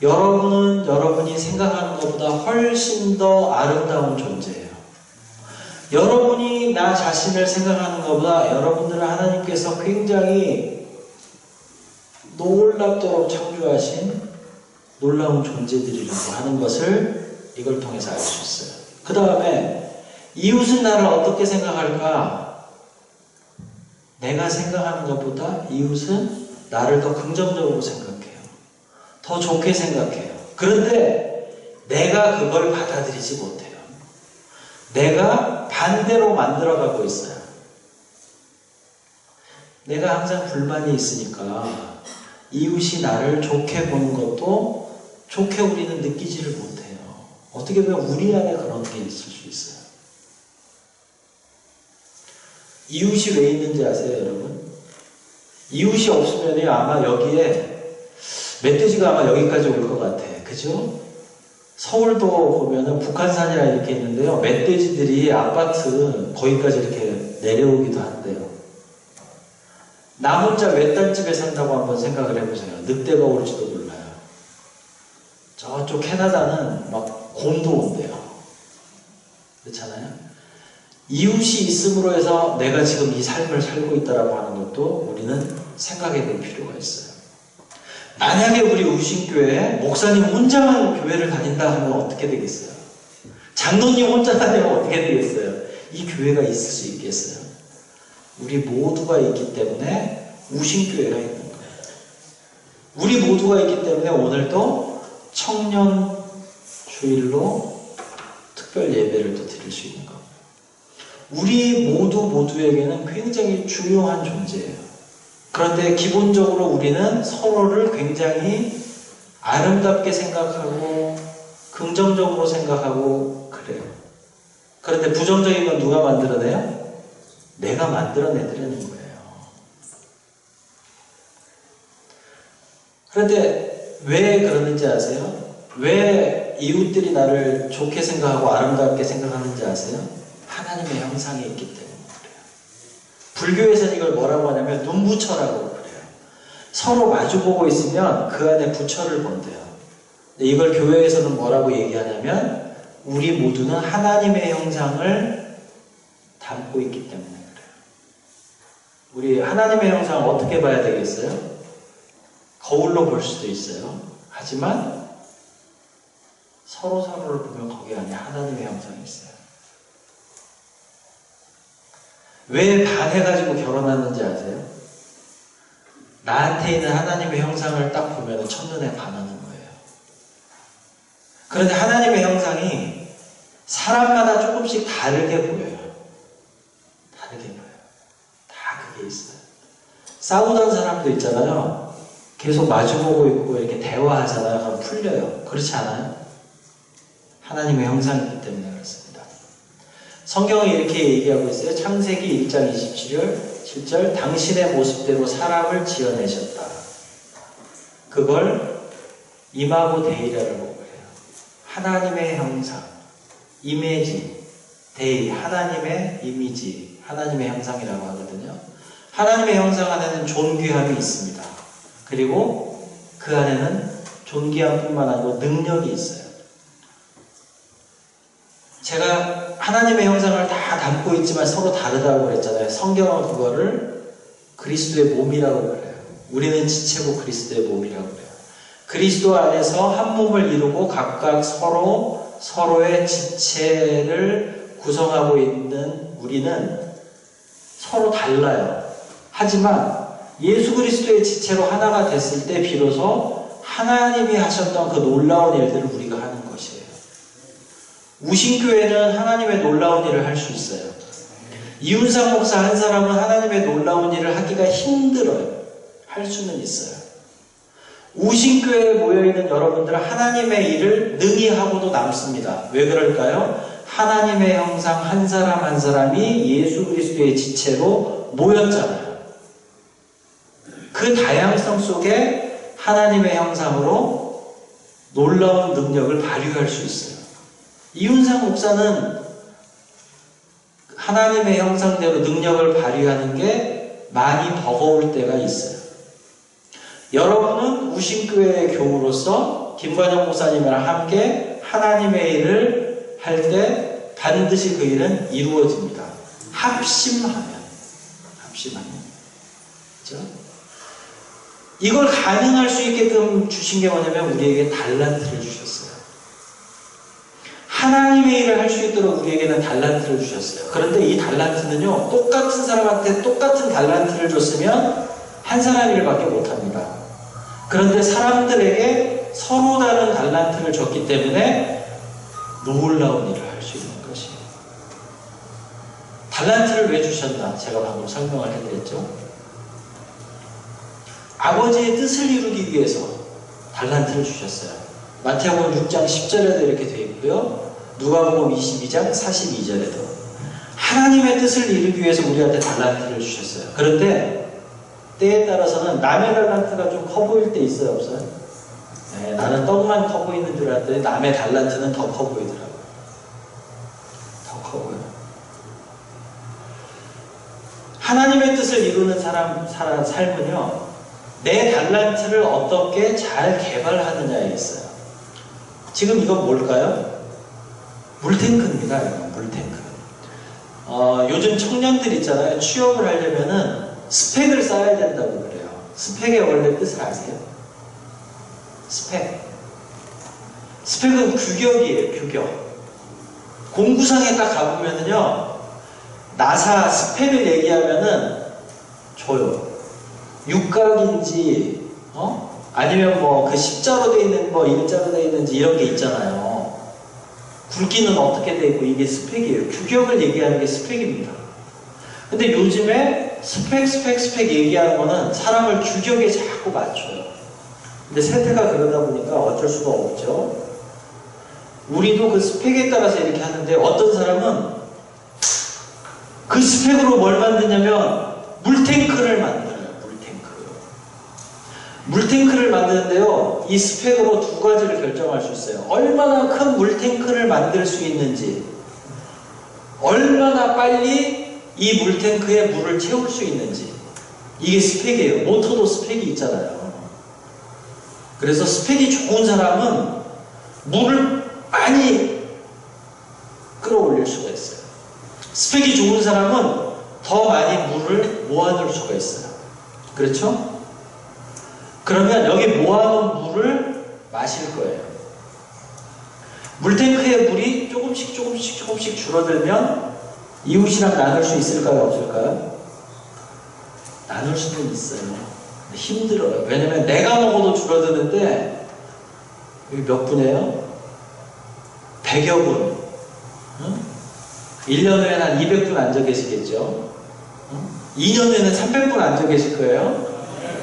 여러분은 여러분이 생각하는 것보다 훨씬 더 아름다운 존재예요. 여러분이 나 자신을 생각하는 것보다 여러분들은 하나님께서 굉장히 놀랍도록 창조하신 놀라운 존재들이라고 하는 것을 이걸 통해서 알 수 있어요. 그 다음에 이웃은 나를 어떻게 생각할까? 내가 생각하는 것보다 이웃은 나를 더 긍정적으로 생각해요. 더 좋게 생각해요. 그런데 내가 그걸 받아들이지 못해요. 내가 반대로 만들어가고 있어요. 내가 항상 불만이 있으니까 이웃이 나를 좋게 보는 것도 좋게 우리는 느끼지를 못해요. 어떻게 보면 우리 안에 그런 게 있을 수 있어요. 이웃이 왜 있는지 아세요, 여러분? 이웃이 없으면 아마 여기에 멧돼지가 아마 여기까지 올 것 같아. 그죠? 서울도 보면은 북한산이라 이렇게 있는데요. 멧돼지들이 아파트 거기까지 이렇게 내려오기도 한대요. 나 혼자 외딴집에 산다고 한번 생각을 해보세요. 늑대가 올지도 몰라요. 저쪽 캐나다는 막 곰도 온대요. 그렇잖아요? 이웃이 있음으로 해서 내가 지금 이 삶을 살고 있다라고 하는 것도 우리는 생각해 볼 필요가 있어요. 만약에 우리 우신교회에 목사님 혼자만 교회를 다닌다 하면 어떻게 되겠어요? 장로님 혼자 다니면 어떻게 되겠어요? 이 교회가 있을 수 있겠어요? 우리 모두가 있기 때문에 우신교회가 있는 거예요. 우리 모두가 있기 때문에 오늘도 청년 주일로 특별 예배를 또 드릴 수 있는 겁니다. 우리 모두에게는 굉장히 중요한 존재예요. 그런데 기본적으로 우리는 서로를 굉장히 아름답게 생각하고 긍정적으로 생각하고 그래요. 그런데 부정적인 건 누가 만들어내요? 내가 만들어내드리는 거예요. 그런데 왜 그러는지 아세요? 왜 이웃들이 나를 좋게 생각하고 아름답게 생각하는지 아세요? 하나님의 형상이 있기 때문에 그래요. 불교에서는 이걸 뭐라고 하냐면 눈부처라고 그래요. 서로 마주보고 있으면 그 안에 부처를 본대요. 이걸 교회에서는 뭐라고 얘기하냐면 우리 모두는 하나님의 형상을 담고 있기 때문에 그래요. 우리 하나님의 형상을 어떻게 봐야 되겠어요? 거울로 볼 수도 있어요. 하지만 서로를 보면 거기 안에 하나님의 형상이 있어요. 왜 반해가지고 결혼하는지 아세요? 나한테 있는 하나님의 형상을 딱 보면 첫눈에 반하는 거예요. 그런데 하나님의 형상이 사람마다 조금씩 다르게 보여요. 다르게 보여요. 다 그게 있어요. 싸우던 사람도 있잖아요. 계속 마주보고 있고 이렇게 대화하잖아요. 그럼 풀려요. 그렇지 않아요? 하나님의 형상이기 때문에 그렇습니다. 성경이 이렇게 얘기하고 있어요. 창세기 1장 27절 당신의 모습대로 사람을 지어내셨다. 그걸 이마고 데이라고 해요. 하나님의 형상, 이미지, 데이, 하나님의 이미지, 하나님의 형상이라고 하거든요. 하나님의 형상 안에는 존귀함이 있습니다. 그리고 그 안에는 존귀함뿐만 아니고 능력이 있어요. 제가 하나님의 형상을 다 담고 있지만 서로 다르다고 그랬잖아요. 성경은 그거를 그리스도의 몸이라고 그래요. 우리는 지체고 그리스도의 몸이라고 그래요. 그리스도 안에서 한 몸을 이루고 각각 서로의 지체를 구성하고 있는 우리는 서로 달라요. 하지만 예수 그리스도의 지체로 하나가 됐을 때 비로소 하나님이 하셨던 그 놀라운 일들을 우리가 하는 것이에요. 우신교회는 하나님의 놀라운 일을 할 수 있어요. 이윤상 목사 한 사람은 하나님의 놀라운 일을 하기가 힘들어요. 할 수는 있어요. 우신교회에 모여있는 여러분들은 하나님의 일을 능히 하고도 남습니다. 왜 그럴까요? 하나님의 형상 한 사람 한 사람이 예수 그리스도의 지체로 모였잖아요. 그 다양성 속에 하나님의 형상으로 놀라운 능력을 발휘할 수 있어요. 이윤상 목사는 하나님의 형상대로 능력을 발휘하는 게 많이 버거울 때가 있어요. 여러분은 우신교회의 교우로서 김관영 목사님이랑 함께 하나님의 일을 할 때 반드시 그 일은 이루어집니다. 합심하면. 그렇죠? 이걸 가능할 수 있게끔 주신 게 뭐냐면 우리에게 달란트를 주셨어요. 하나님의 일을 할 수 있도록 우리에게는 달란트를 주셨어요. 그런데 이 달란트는요, 똑같은 사람한테 똑같은 달란트를 줬으면 한 사람 일밖에 못합니다. 그런데 사람들에게 서로 다른 달란트를 줬기 때문에 놀라운 일을 할 수 있는 것이에요. 달란트를 왜 주셨나? 제가 방금 설명을 해드렸죠. 아버지의 뜻을 이루기 위해서 달란트를 주셨어요. 마태복음 6장 10절에도 이렇게 되어 있고요. 누가복음 22장 42절에도 하나님의 뜻을 이루기 위해서 우리한테 달란트를 주셨어요. 그런데 때에 따라서는 남의 달란트가 좀 커 보일 때 있어요, 없어요? 네, 나는 떡만 커 보이는 줄 알았더니 남의 달란트는 더 커 보이더라고요. 더 커 보여요. 하나님의 뜻을 이루는 삶은요, 내 달란트를 어떻게 잘 개발하느냐에 있어요. 지금 이건 뭘까요? 물탱크입니다. 이건 물탱크. 요즘 청년들 있잖아요. 취업을 하려면은 스펙을 쌓아야 된다고 그래요. 스펙의 원래 뜻을 아세요? 스펙은 규격이에요. 규격. 공구상에 딱 가보면은요, 나사 스펙을 얘기하면은 줘요. 육각인지, 아니면 뭐 그 십자로 돼 있는 뭐 일자로 돼 있는지 이런 게 있잖아요. 굵기는 어떻게 돼 있고 이게 스펙이에요. 규격을 얘기하는 게 스펙입니다. 근데 요즘에 스펙 얘기하는 거는 사람을 규격에 자꾸 맞춰요. 근데 세태가 그러다 보니까 어쩔 수가 없죠. 우리도 그 스펙에 따라서 이렇게 하는데 어떤 사람은 그 스펙으로 뭘 만드냐면 물탱크를 만들어요. 물탱크를 만드는데요, 이 스펙으로 두 가지를 결정할 수 있어요. 얼마나 큰 물탱크를 만들 수 있는지, 얼마나 빨리 이 물탱크에 물을 채울 수 있는지. 이게 스펙이에요. 모터도 스펙이 있잖아요. 그래서 스펙이 좋은 사람은 물을 많이 끌어올릴 수가 있어요. 스펙이 좋은 사람은 더 많이 물을 모아놓을 수가 있어요. 그렇죠? 그러면 여기 모아놓은 물을 마실 거예요. 물탱크의 물이 조금씩 줄어들면 이웃이랑 나눌 수 있을까요? 없을까요? 나눌 수도 있어요. 근데 힘들어요. 왜냐면 내가 먹어도 줄어드는데 여기 몇 분이에요? 100여 분. 응? 1년 후에는 한 200분 앉아 계시겠죠? 응? 2년 후에는 300분 앉아 계실 거예요?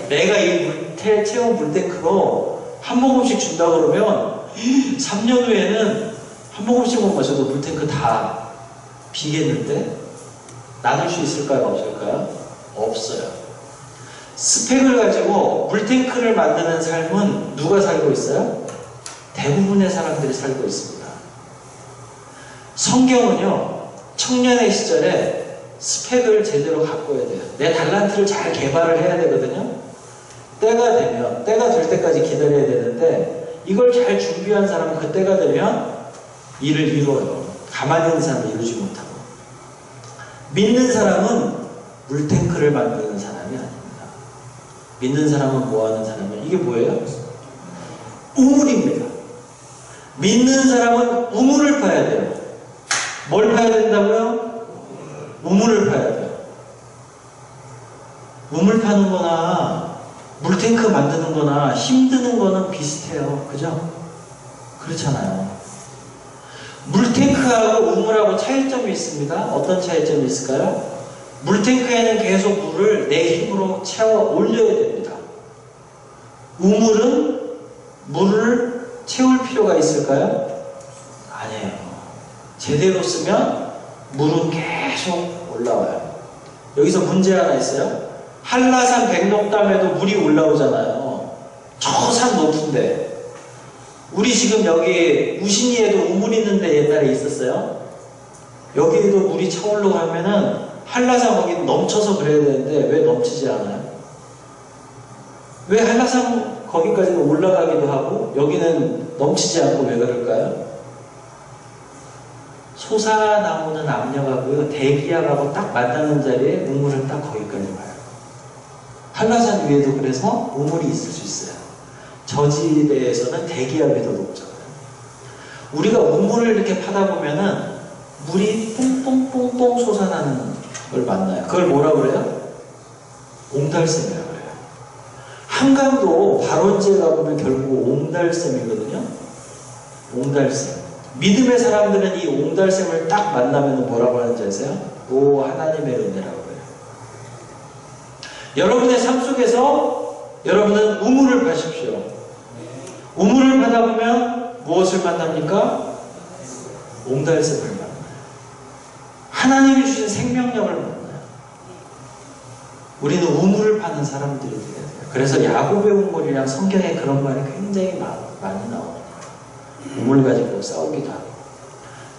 내가 이 체험 물탱크로 한 모금씩 준다 그러면 3년 후에는 한 모금씩만 마셔도 물탱크 다 비겠는데? 나눌 수 있을까요? 없을까요? 없어요. 스펙을 가지고 물탱크를 만드는 삶은 누가 살고 있어요? 대부분의 사람들이 살고 있습니다. 성경은요, 청년의 시절에 스펙을 제대로 가꿔야 돼요. 내 달란트를 잘 개발을 해야 되거든요. 때가 되면, 때가 될 때까지 기다려야 되는데, 이걸 잘 준비한 사람은 그 때가 되면 일을 이루어요. 가만히 있는 사람은 이루지 못하고. 믿는 사람은 물탱크를 만드는 사람이 아닙니다. 믿는 사람은 뭐 하는 사람이에요? 이게 뭐예요? 우물입니다. 믿는 사람은 우물을 파야 돼요. 뭘 파야 된다고요? 우물을 파야 돼요. 우물 파는 거나 물탱크 만드는 거나 힘드는 거는 비슷해요. 그죠? 그렇잖아요. 물탱크하고 우물하고 차이점이 있습니다. 어떤 차이점이 있을까요? 물탱크에는 계속 물을 내 힘으로 채워 올려야 됩니다. 우물은 물을 채울 필요가 있을까요? 아니에요. 제대로 쓰면 물은 계속 올라와요. 여기서 문제 하나 있어요. 한라산 백록담에도 물이 올라오잖아요. 저 산 높은데. 우리 지금 여기 우신리에도 우물 있는데 옛날에 있었어요. 여기에도 물이 차오르고 하면은 한라산 거기 넘쳐서 그래야 되는데 왜 넘치지 않아요? 왜 한라산 거기까지는 올라가기도 하고 여기는 넘치지 않고 왜 그럴까요? 소사나무는 압력하고요. 대기압하고 딱 만나는 자리에 우물은 딱 거기까지 와요. 한라산 위에도 그래서 우물이 있을 수 있어요. 저지대에서는 대기압이 더 높잖아요. 우리가 우물을 이렇게 파다 보면은 물이 뽕뽕뽕뽕 솟아나는 걸 만나요. 그걸 뭐라 그래요? 옹달샘이라고 그래요. 한강도 발원지에 가보면 결국 옹달샘이거든요. 옹달샘. 믿음의 사람들은 이 옹달샘을 딱 만나면 뭐라고 하는지 아세요? 오 하나님의 은혜라고 해요. 여러분의 삶 속에서 여러분은 우물을 파십시오. 우물을 파다 보면 무엇을 만납니까? 옹달샘을 만나요. 하나님이 주신 생명력을 만나요. 우리는 우물을 파는 사람들이 되어야 돼요. 그래서 야곱의 우물이랑 성경에 그런 말이 굉장히 많이 나옵니다. 우물 가지고 싸우기도 하고.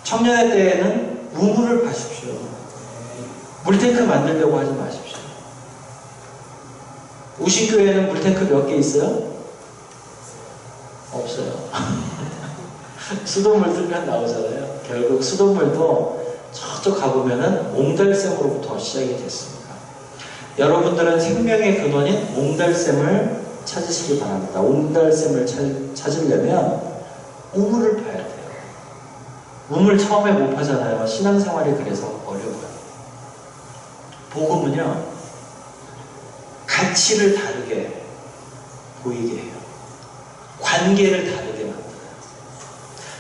청년의 때에는 우물을 파십시오. 물탱크 만들려고 하지 마십시오. 우신교회는 물탱크 몇 개 있어요? 없어요. 수돗물 들면 나오잖아요. 결국 수돗물도 저쪽 가보면은 옹달샘으로부터 시작이 됐습니다. 여러분들은 생명의 근원인 옹달샘을 찾으시기 바랍니다. 옹달샘을 찾으려면 우물을 파야 돼요. 우물 처음에 못 파잖아요. 신앙생활이 그래서 어려워요. 복음은요, 가치를 다르게 보이게 해요. 관계를 다르게 만들어요.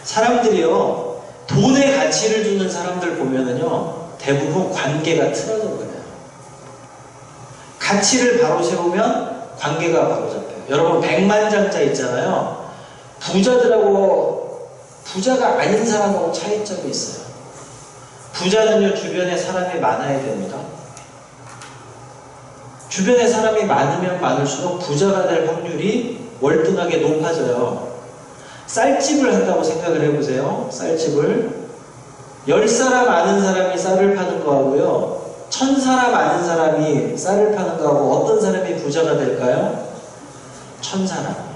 사람들이요, 돈에 가치를 주는 사람들 보면은요, 대부분 관계가 틀어져 버려요. 가치를 바로 세우면 관계가 바로 잡혀요. 여러분, 백만장자 있잖아요. 부자들하고 부자가 아닌 사람하고 차이점이 있어요. 부자는요, 주변에 사람이 많아야 됩니다. 주변에 사람이 많으면 많을수록 부자가 될 확률이 월등하게 높아져요. 쌀집을 한다고 생각을 해보세요. 쌀집을 10사람 아는 사람이 쌀을 파는 거하고요, 1000사람 아는 사람이 쌀을 파는 거하고 어떤 사람이 부자가 될까요? 1000사람.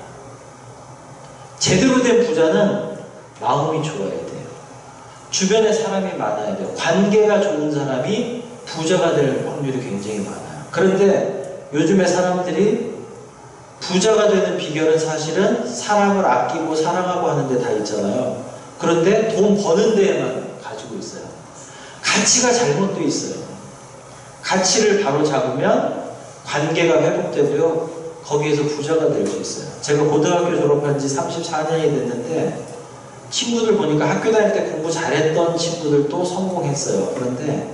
제대로 된 부자는 마음이 좋아야 돼요. 주변에 사람이 많아야 돼요. 관계가 좋은 사람이 부자가 될 확률이 굉장히 많아요. 그런데 요즘에 사람들이 부자가 되는 비결은 사실은 사람을 아끼고 사랑하고 하는 데 다 있잖아요. 그런데 돈 버는 데에만 가지고 있어요. 가치가 잘못되어 있어요. 가치를 바로 잡으면 관계가 회복되고요. 거기에서 부자가 될 수 있어요. 제가 고등학교 졸업한 지 34년이 됐는데 친구들 보니까 학교 다닐 때 공부 잘했던 친구들도 성공했어요. 그런데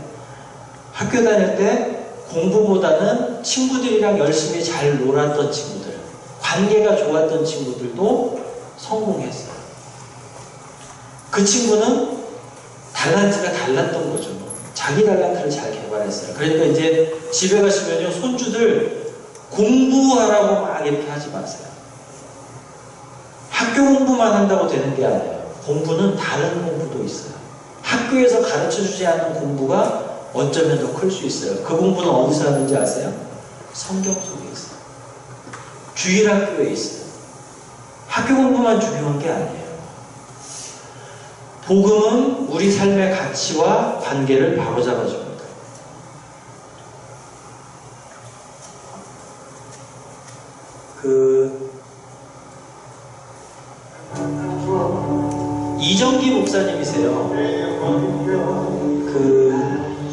학교 다닐 때 공부보다는 친구들이랑 열심히 잘 놀았던 친구들, 관계가 좋았던 친구들도 성공했어요. 그 친구는 달란트가 달랐던 거죠. 자기 달란트를 잘 개발했어요. 그러니까 이제 집에 가시면요, 손주들 공부하라고 막 이렇게 하지 마세요. 학교 공부만 한다고 되는 게 아니에요. 공부는 다른 공부도 있어요. 학교에서 가르쳐주지 않는 공부가 어쩌면 더 클 수 있어요. 그 공부는 어디서 하는지 아세요? 성경 속에 있어요. 주일학교에 있어요. 학교 공부만 중요한 게 아니에요. 복음은 우리 삶의 가치와 관계를 바로잡아줍니다. 이정기 목사님이세요.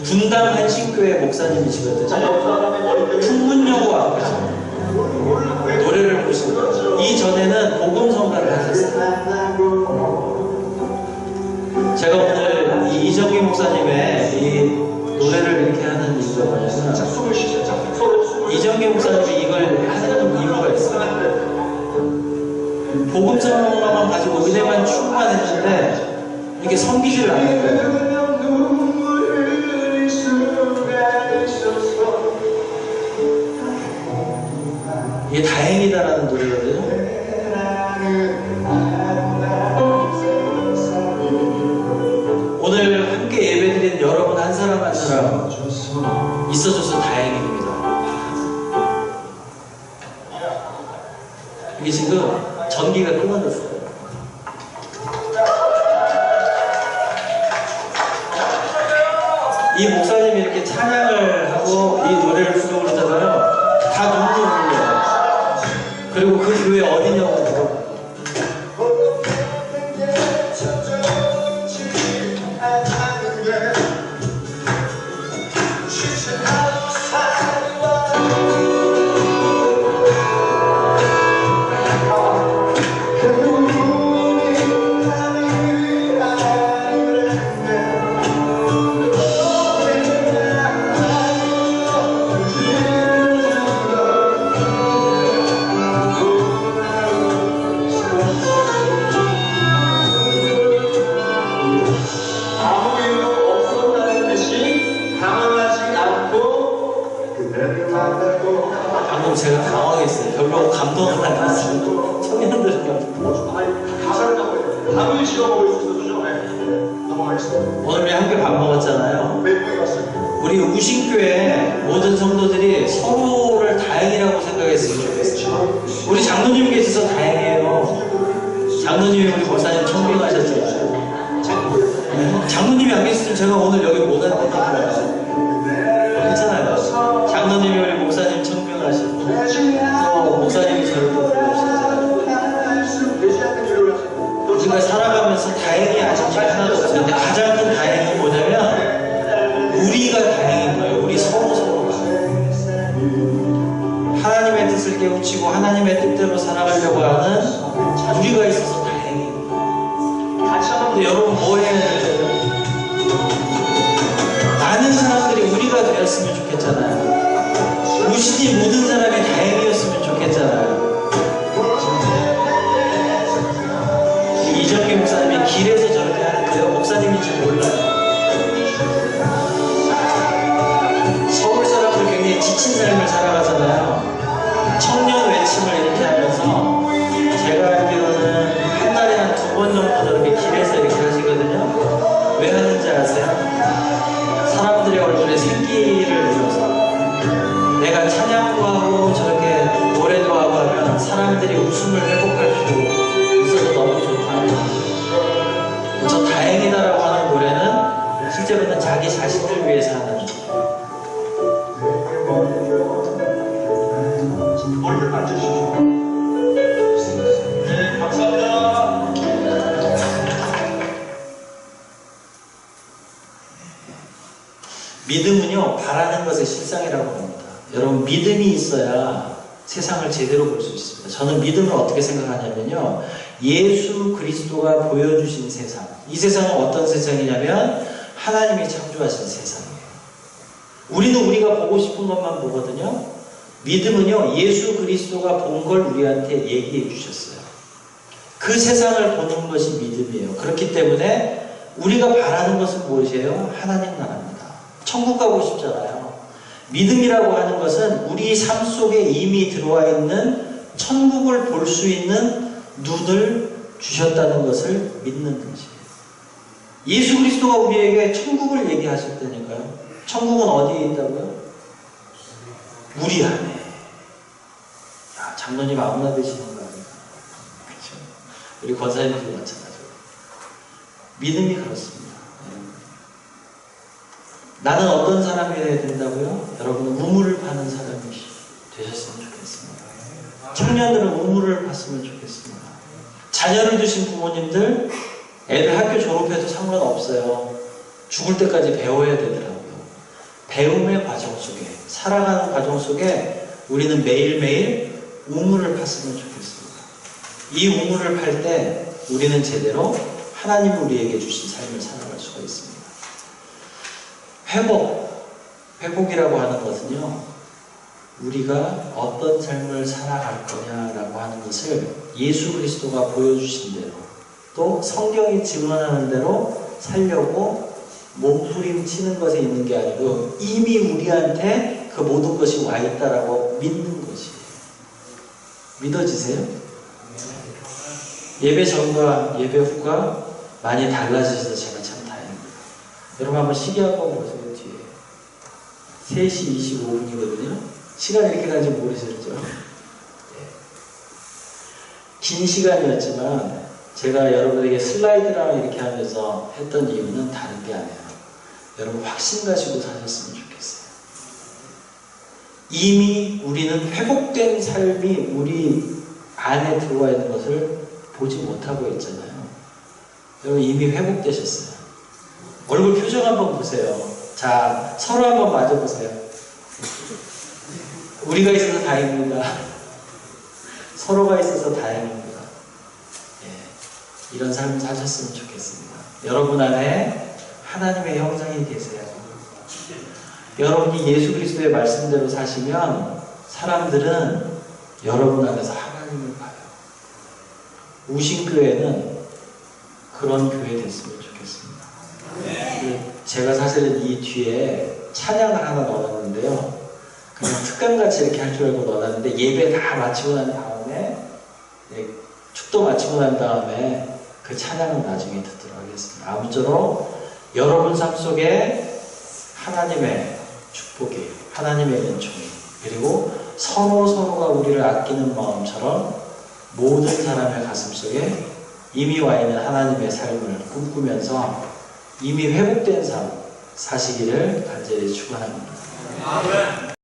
분당 한신교회 목사님이시거든요. 풍문여고 앞에서 노래를 부르시는 거예요. 이전에는 복음성가를 하셨어요. 제가 오늘 이 이정기 목사님의 이 노래를 이렇게 하는 이유가 뭐냐면, 이정기 목사님이 이걸 하는 이유가 있어요. 복음성가만 가지고 은혜만 충만했는데 이게 섬기지를 않았어요. 이게 다행이다라는 노래거든요. 오늘 함께 예배드린 여러분 한 사람 한 사람 있어줘서 다행입니다. 이게 지금 전기가 끊어졌어요. 이 목사님이 이렇게 찬양을 하고 이 노래를 부르잖아요. 다 눈물을 흘려요. 그리고 그 교회 어디냐고 물어봐요. 방금 제가 당황했어요. 별로 감동을 안 받았어요. 청년들은 오늘 우리 함께 밥 먹었잖아요. 우리 우신교회 모든 성도들이 서로를 다행이라고 생각했으면 좋겠어요. 우리 장로님 계셔서 다행이에요. 장로님이 우리 목사님 청빙하셨잖아요. 장로님이 안 계셨으면 제가 오늘 여기 못 왔다니까요. 괜찮아요. 장로님이 우리 목사님 청빙하시고 또 목사님이 저를 또 불러주시잖아요. 우리가 살아가면서 다행이 아닌 게 하나도 없어요. 근데 가장 큰 다행이 뭐냐면 우리가 다행인 거예요. 우리 서로가 하나님의 뜻을 깨우치고 하나님의 뜻대로 살아가려고 하는 우리가 있어서 다행인 거예요. 근데 여러분 뭐 해야 돼요? 많은 사람들이 우리가 되었으면 좋겠잖아요. 우신이 모든 사람이 다행이었으면 좋겠잖아요. 이정기 목사님이 길에서 저렇게 하는데요. 목사님인지 몰라요. 서울 사람들 굉장히 지친 삶을 살아가잖아요. 청년 외침을 이렇게 하면서 제가 알기로는 한 달에 한 2번 정도 저렇게 길에서 이렇게 하시거든요. 왜 하는지 아세요? 사람들의 얼굴에 생기를 내줘서 내가 찬양도 하고 저렇게 노래도 하고 하면 사람들이 웃음을 회복할 수 있어서 너무 좋다. 저 다행이다라고 하는 노래는 실제로는 자기 자신들 위해서 하는 머리를 만져주시죠. 네, 감사합니다. 바라는 것의 실상이라고 합니다. 여러분, 믿음이 있어야 세상을 제대로 볼 수 있습니다. 저는 믿음을 어떻게 생각하냐면요, 예수 그리스도가 보여주신 세상, 이 세상은 어떤 세상이냐면 하나님이 창조하신 세상이에요. 우리는 우리가 보고 싶은 것만 보거든요. 믿음은요, 예수 그리스도가 본 걸 우리한테 얘기해 주셨어요. 그 세상을 보는 것이 믿음이에요. 그렇기 때문에 우리가 바라는 것은 무엇이에요? 하나님 나라입니다. 천국 가고 싶잖아요. 믿음이라고 하는 것은 우리 삶 속에 이미 들어와 있는 천국을 볼 수 있는 눈을 주셨다는 것을 믿는 것이에요. 예수 그리스도가 우리에게 천국을 얘기하실 때니까요. 천국은 어디에 있다고요? 우리 안에. 야, 장로님 아무나 되시는 거 아니에요? 그렇죠? 우리 권사님도 마찬가지고. 믿음이 그렇습니다. 나는 어떤 사람이 되어야 된다고요? 여러분은 우물을 파는 사람이 되셨으면 좋겠습니다. 청년들은 우물을 팠으면 좋겠습니다. 자녀를 두신 부모님들, 애들 학교 졸업해도 상관없어요. 죽을 때까지 배워야 되더라고요. 배움의 과정 속에, 살아가는 과정 속에 우리는 매일매일 우물을 팠으면 좋겠습니다. 이 우물을 팔 때 우리는 제대로 하나님이 우리에게 주신 삶을 살아갈 수가 있습니다. 회복이라고 하는 것은요, 우리가 어떤 삶을 살아갈 거냐라고 하는 것을 예수 그리스도가 보여주신 대로, 또 성경이 증언하는 대로 살려고 몸부림치는 것에 있는 게 아니고 이미 우리한테 그 모든 것이 와 있다라고 믿는 것이에요. 믿어지세요? 예배 전과 예배 후가 많이 달라지셔서 제가 참 다행입니다. 여러분 한번 시계 한번 보세요. 뒤에 3시 25분이거든요. 시간이 이렇게 가는지 모르셨죠? 네. 긴 시간이었지만 제가 여러분에게 슬라이드랑 이렇게 하면서 했던 이유는 다른 게 아니에요. 여러분 확신 가지고 사셨으면 좋겠어요. 이미 우리는 회복된 삶이 우리 안에 들어와 있는 것을 보지 못하고 있잖아요. 여러분 이미 회복되셨어요. 얼굴 표정 한번 보세요. 자, 서로 한번 맞아보세요. 우리가 있어서 다행입니다. 서로가 있어서 다행입니다. 예, 이런 삶을 사셨으면 좋겠습니다. 여러분 안에 하나님의 형상이 계세요. 여러분이 예수 그리스도의 말씀대로 사시면 사람들은 여러분 안에서 하나님을 봐요. 우신교회는 그런 교회 됐으면 좋겠습니다. 제가 사실은 이 뒤에 찬양을 하나 넣어놨는데요. 그냥 특강같이 이렇게 할 줄 알고 넣어놨는데 예배 다 마치고 난 다음에, 축도 마치고 난 다음에 그 찬양은 나중에 듣도록 하겠습니다. 아무쪼록 여러분 삶 속에 하나님의 축복이, 하나님의 은총이, 그리고 서로가 우리를 아끼는 마음처럼 모든 사람의 가슴 속에 이미 와 있는 하나님의 삶을 꿈꾸면서 이미 회복된 삶 사시기를 간절히 축원합니다.